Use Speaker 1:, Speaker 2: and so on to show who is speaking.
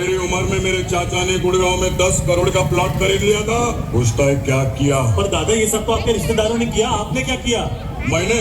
Speaker 1: मेरी उम्र में मेरे चाचा ने गुड़गांव में 10 करोड़ का प्लॉट खरीद लिया था। पूछता है क्या किया?
Speaker 2: पर दादा ये सब तो आपके रिश्तेदारों ने किया, आपने क्या किया?
Speaker 1: मैंने